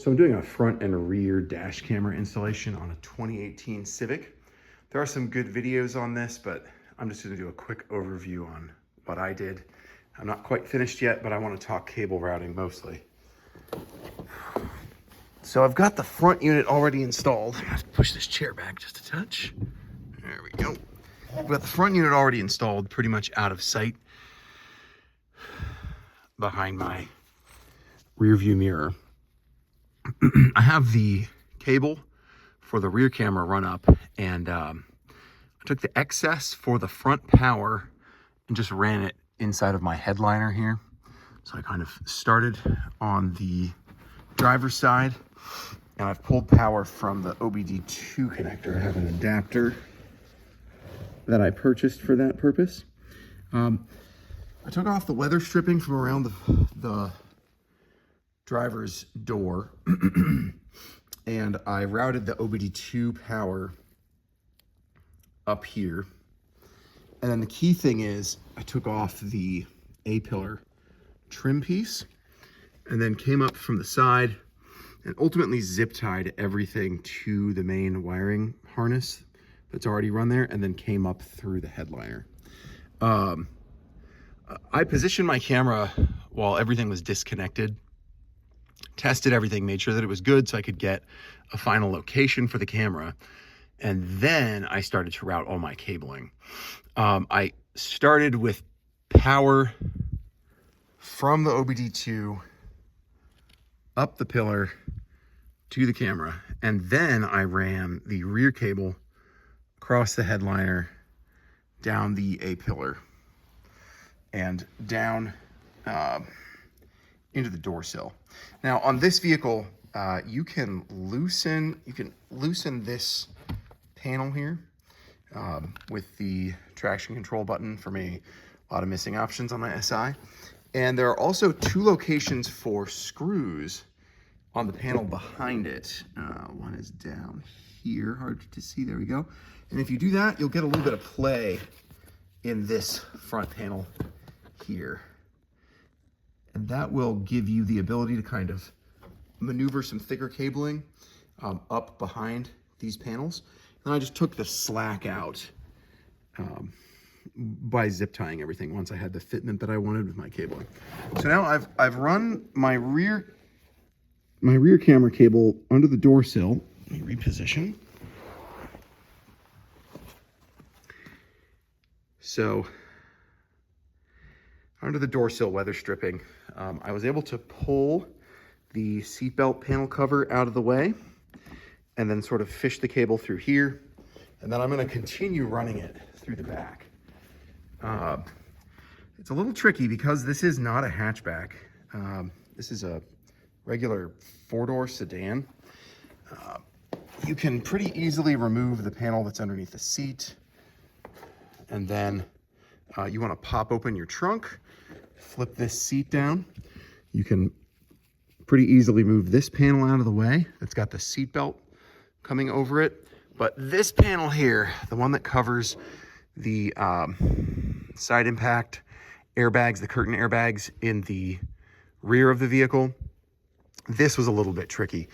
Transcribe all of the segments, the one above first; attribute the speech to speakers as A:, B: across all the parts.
A: So I'm doing a front and rear dash camera installation on a 2018 Civic. There are some good videos on this, but I'm just going to do a quick overview on what I did. I'm not quite finished yet, but I want to talk cable routing mostly. So I've got the front unit already installed. I'm going to have to push this chair back just a touch. There we go. I've got the front unit already installed, pretty much out of sight behind my rear view mirror. I have the cable for the rear camera run up, and I took the excess for the front power and just ran it inside of my headliner here. So I kind of started on the driver's side, and I've pulled power from the OBD2 connector. I have an adapter that I purchased for that purpose. I took off the weather stripping from around the driver's door and I routed the OBD2 power up here. And then the key thing is I took off the A-pillar trim piece and then came up from the side and ultimately zip tied everything to the main wiring harness that's already run there, and then came up through the headliner. I positioned my camera while everything was disconnected, tested everything, made sure that it was good so I could get a final location for the camera. And then I started to route all my cabling. I started with power from the OBD2 up the pillar to the camera. And then I ran the rear cable across the headliner, down the A-pillar, and down into the door sill. Now on this vehicle, you can loosen this panel here with the traction control button. For me, a lot of missing options on my SI. And there are also two locations for screws on the panel behind it. One is down here, hard to see, there we go. And if you do that, you'll get a little bit of play in this front panel here. And that will give you the ability to kind of maneuver some thicker cabling up behind these panels. And I just took the slack out by zip tying everything once I had the fitment that I wanted with my cabling. So now I've run my rear camera cable under the door sill. Let me reposition. So under the door sill weather stripping, I was able to pull the seatbelt panel cover out of the way and then sort of fish the cable through here. And then I'm going to continue running it through the back. It's a little tricky because this is not a hatchback. This is a regular four-door sedan. You can pretty easily remove the panel that's underneath the seat. And then you want to pop open your trunk, flip this seat down. You can pretty easily move this panel out of the way. It's got the seat belt coming over it. But this panel here, the one that covers the side impact airbags, the curtain airbags in the rear of the vehicle, this was a little bit tricky.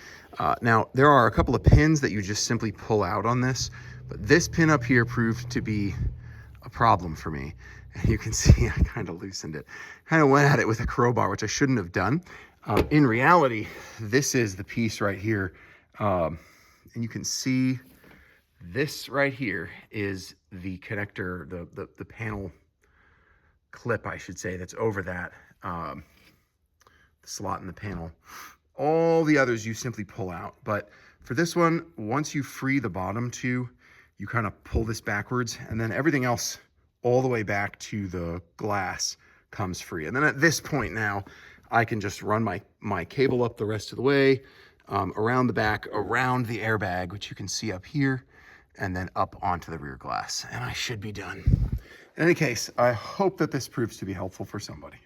A: Now, there are a couple of pins that you just simply pull out on this, but this pin up here proved to be a problem for me. And you can see I kind of loosened it. Kind of went at it with a crowbar, which I shouldn't have done. In reality, this is the piece right here. And you can see this right here is the connector, the panel clip, I should say, that's over that the slot in the panel. All the others you simply pull out. But for this one, once you free the bottom two, you kind of pull this backwards, and then everything else all the way back to the glass comes free. And then at this point now, I can just run my cable up the rest of the way, around the back, around the airbag, which you can see up here, and then up onto the rear glass. And I should be done. In any case, I hope that this proves to be helpful for somebody.